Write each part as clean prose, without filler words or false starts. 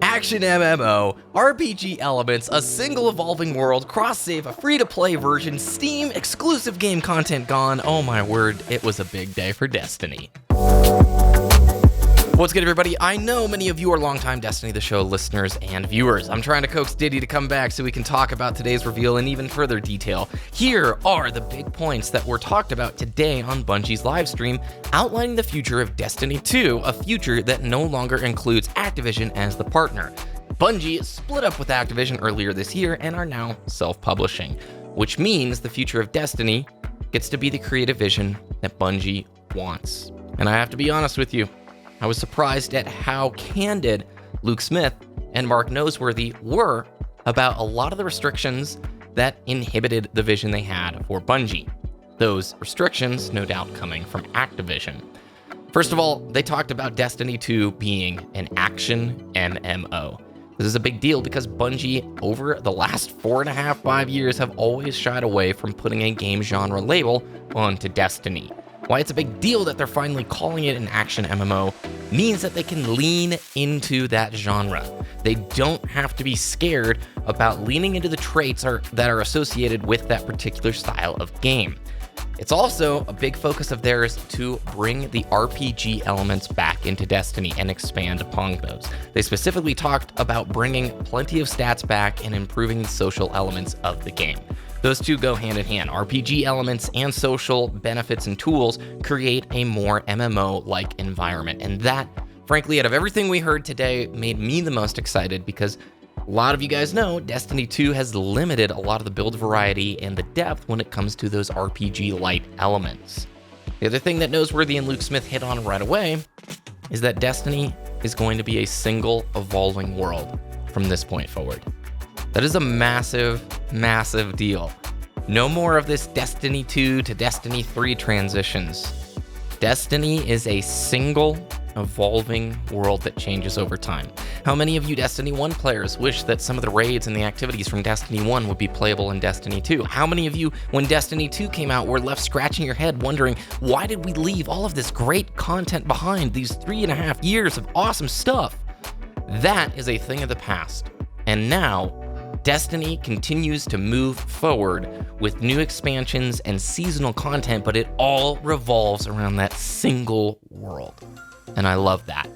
Action MMO, RPG elements, a single evolving world, cross-save, a free-to-play version, Steam, exclusive game content gone. Oh my word, it was a big day for Destiny. What's good, everybody? I know many of you are longtime Destiny the Show listeners and viewers. I'm trying to coax Diddy to come back so we can talk about today's reveal in even further detail. Here are the big points that were talked about today on Bungie's live stream, outlining the future of Destiny 2, a future that no longer includes Activision as the partner. Bungie split up with Activision earlier this year and are now self-publishing, which means the future of Destiny gets to be the creative vision that Bungie wants. And I have to be honest with you, I was surprised at how candid Luke Smith and Mark Noseworthy were about a lot of the restrictions that inhibited the vision they had for Bungie. Those restrictions, no doubt, coming from Activision. First of all, they talked about Destiny 2 being an action MMO. This is a big deal because Bungie, over the last 4.5-5 years, have always shied away from putting a game genre label onto Destiny. Why it's a big deal that they're finally calling it an action MMO means that they can lean into that genre. They don't have to be scared about leaning into the traits that are associated with that particular style of game. It's also a big focus of theirs to bring the RPG elements back into Destiny and expand upon those. They specifically talked about bringing plenty of stats back and improving the social elements of the game. Those two go hand in hand. RPG elements and social benefits and tools create a more MMO-like environment. And that, frankly, out of everything we heard today, made me the most excited because a lot of you guys know Destiny 2 has limited a lot of the build variety and the depth when it comes to those RPG-light elements. The other thing that Noseworthy and Luke Smith hit on right away is that Destiny is going to be a single evolving world from this point forward. That is a massive, massive deal. No more of this Destiny 2 to Destiny 3 transitions. Destiny is a single, evolving world that changes over time. How many of you Destiny 1 players wish that some of the raids and the activities from Destiny 1 would be playable in Destiny 2? How many of you, when Destiny 2 came out, were left scratching your head wondering, why did we leave all of this great content behind, these 3.5 years of awesome stuff? That is a thing of the past. And now, Destiny continues to move forward with new expansions and seasonal content, but it all revolves around that single world. And I love that.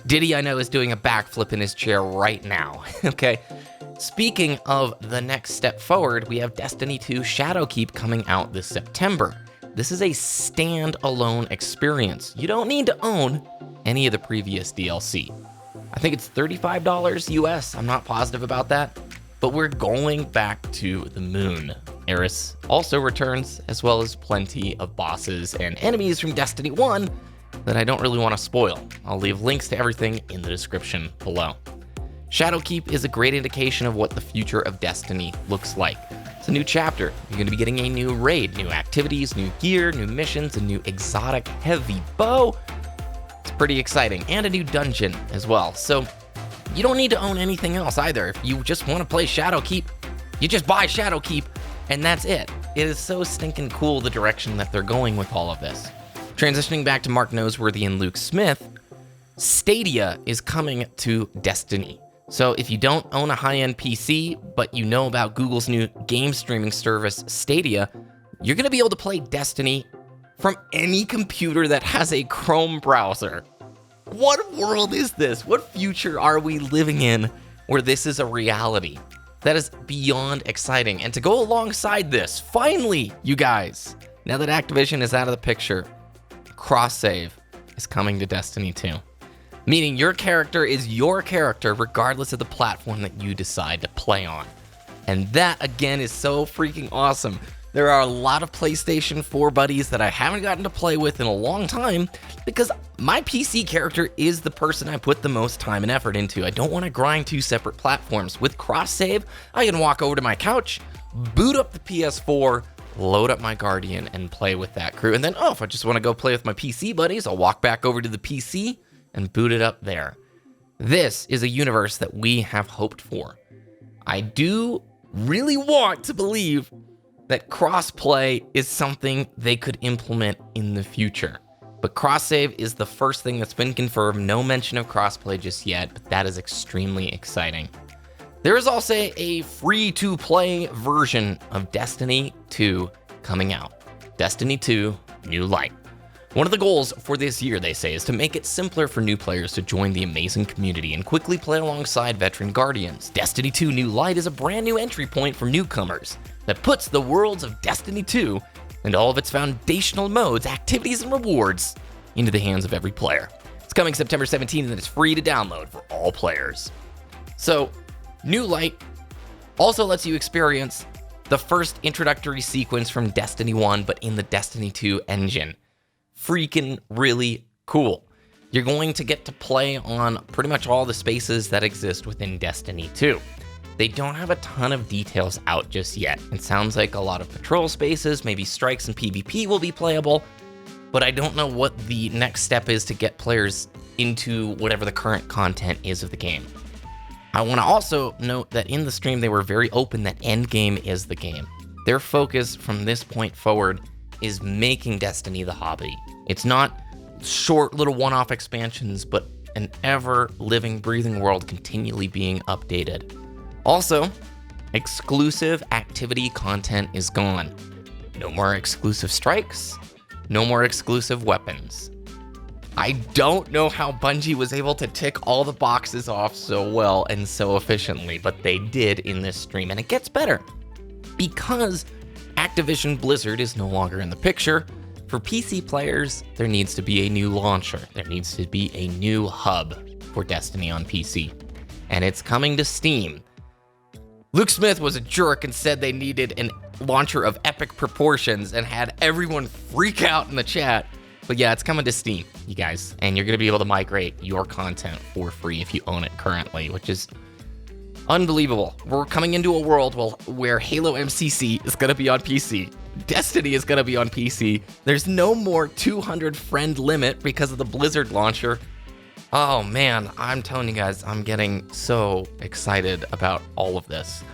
Diddy, I know, is doing a backflip in his chair right now, okay? Speaking of the next step forward, we have Destiny 2 Shadowkeep coming out this September. This is a standalone experience. You don't need to own any of the previous DLC. I think it's $35 US. I'm not positive about that. But we're going back to the moon. Eris also returns, as well as plenty of bosses and enemies from Destiny 1 that I don't really want to spoil. I'll leave links to everything in the description below. Shadowkeep is a great indication of what the future of Destiny looks like. It's a new chapter. You're going to be getting a new raid, new activities, new gear, new missions, a new exotic heavy bow. It's pretty exciting, and a new dungeon as well. So you don't need to own anything else either. If you just want to play Shadowkeep, you just buy Shadowkeep, and that's it. It is so stinking cool the direction that they're going with all of this. Transitioning back to Mark Noseworthy and Luke Smith, Stadia is coming to Destiny. So if you don't own a high-end PC, but you know about Google's new game streaming service, Stadia, you're going to be able to play Destiny from any computer that has a Chrome browser. What world is this? What future are we living in where this is a reality? That is beyond exciting. And to go alongside this, finally, you guys, now that Activision is out of the picture, cross-save is coming to Destiny 2. Meaning your character is your character regardless of the platform that you decide to play on. And that, again, is so freaking awesome. There are a lot of PlayStation 4 buddies that I haven't gotten to play with in a long time because my PC character is the person I put the most time and effort into. I don't want to grind two separate platforms. With cross-save, I can walk over to my couch, boot up the PS4, load up my Guardian, and play with that crew. And then, if I just want to go play with my PC buddies, I'll walk back over to the PC and boot it up there. This is a universe that we have hoped for. I do really want to believe that crossplay is something they could implement in the future. But cross-save is the first thing that's been confirmed. No mention of crossplay just yet, but that is extremely exciting. There is also a free-to-play version of Destiny 2 coming out. Destiny 2 New Light. One of the goals for this year, they say, is to make it simpler for new players to join the amazing community and quickly play alongside veteran Guardians. Destiny 2 New Light is a brand new entry point for newcomers that puts the worlds of Destiny 2 and all of its foundational modes, activities, and rewards into the hands of every player. It's coming September 17th and it's free to download for all players. So, New Light also lets you experience the first introductory sequence from Destiny 1, but in the Destiny 2 engine. Freaking really cool. You're going to get to play on pretty much all the spaces that exist within Destiny 2. They don't have a ton of details out just yet. It sounds like a lot of patrol spaces, maybe strikes and PvP will be playable, but I don't know what the next step is to get players into whatever the current content is of the game. I want to also note that in the stream they were very open that endgame is the game. Their focus from this point forward is making Destiny the hobby. It's not short little one-off expansions, but an ever-living, breathing world continually being updated. Also, exclusive activity content is gone. No more exclusive strikes, no more exclusive weapons. I don't know how Bungie was able to tick all the boxes off so well and so efficiently, but they did in this stream, and it gets better. Because Activision Blizzard is no longer in the picture, for PC players, there needs to be a new launcher. There needs to be a new hub for Destiny on PC, and it's coming to Steam. Luke Smith was a jerk and said they needed a launcher of epic proportions and had everyone freak out in the chat. But yeah, it's coming to Steam, you guys, and you're going to be able to migrate your content for free if you own it currently, which is unbelievable. We're coming into a world where Halo MCC is going to be on PC. Destiny is going to be on PC. There's no more 200 friend limit because of the Blizzard launcher. Oh man, I'm telling you guys, I'm getting so excited about all of this.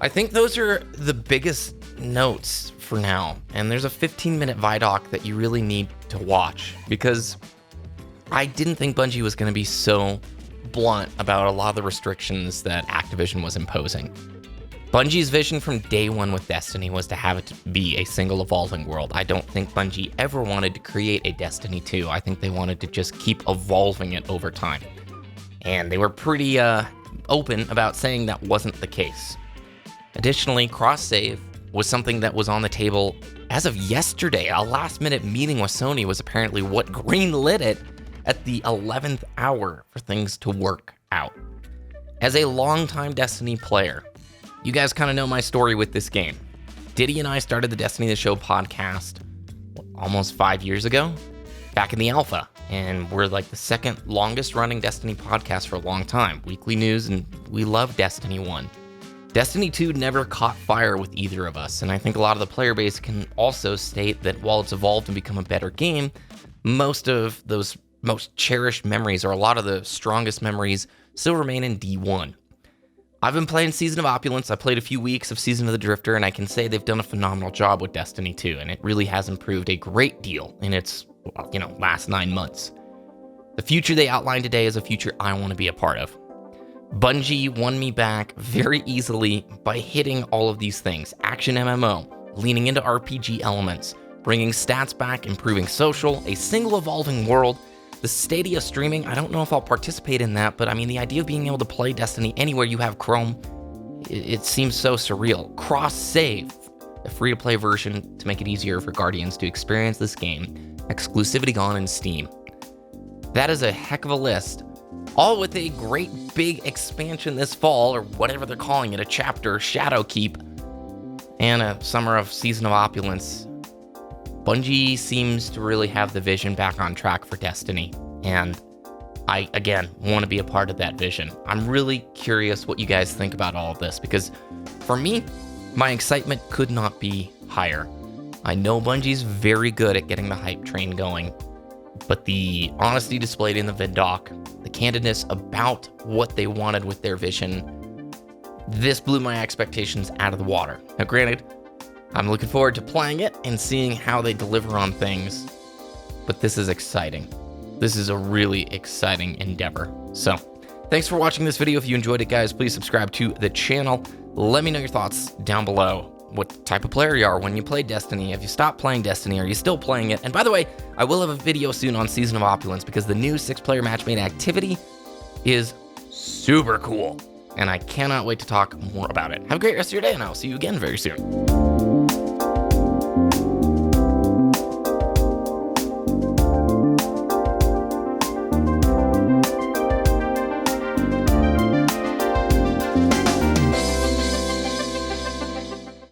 I think those are the biggest notes for now. And there's a 15-minute Vidoc that you really need to watch because I didn't think Bungie was going to be so blunt about a lot of the restrictions that Activision was imposing. Bungie's vision from day one with Destiny was to have it be a single evolving world. I don't think Bungie ever wanted to create a Destiny 2. I think they wanted to just keep evolving it over time. And they were pretty open about saying that wasn't the case. Additionally, cross-save was something that was on the table as of yesterday. A last-minute meeting with Sony was apparently what greenlit it at the 11th hour for things to work out. As a longtime Destiny player, you guys kind of know my story with this game. Diddy and I started the Destiny the Show podcast almost 5 years ago, back in the alpha, and we're like the second longest running Destiny podcast for a long time. Weekly news, and we love Destiny 1. Destiny 2 never caught fire with either of us, and I think a lot of the player base can also state that while it's evolved and become a better game, most of those most cherished memories, or a lot of the strongest memories, still remain in D1. I've been playing Season of Opulence. I played a few weeks of Season of the Drifter, and I can say they've done a phenomenal job with Destiny 2, and it really has improved a great deal in its, last 9 months. The future they outlined today is a future I want to be a part of. Bungie won me back very easily by hitting all of these things. Action MMO, leaning into RPG elements, bringing stats back, improving social, a single evolving world. The Stadia streaming, I don't know if I'll participate in that, but I mean, the idea of being able to play Destiny anywhere you have Chrome, it seems so surreal. Cross-save, a free-to-play version to make it easier for Guardians to experience this game. Exclusivity gone in Steam. That is a heck of a list. All with a great big expansion this fall, or whatever they're calling it, a chapter, Shadowkeep, and a summer of Season of Opulence. Bungie seems to really have the vision back on track for Destiny, and I, again, want to be a part of that vision. I'm really curious what you guys think about all of this, because for me, my excitement could not be higher. I know Bungie's very good at getting the hype train going, but the honesty displayed in the VidDoc, the candidness about what they wanted with their vision, this blew my expectations out of the water. Now granted, I'm looking forward to playing it and seeing how they deliver on things, but this is exciting. This is a really exciting endeavor. So, thanks for watching this video. If you enjoyed it, guys, please subscribe to the channel. Let me know your thoughts down below. What type of player you are when you play Destiny. Have you stopped playing Destiny? Are you still playing it? And by the way, I will have a video soon on Season of Opulence because the new 6-player matchmade activity is super cool. And I cannot wait to talk more about it. Have a great rest of your day, and I'll see you again very soon.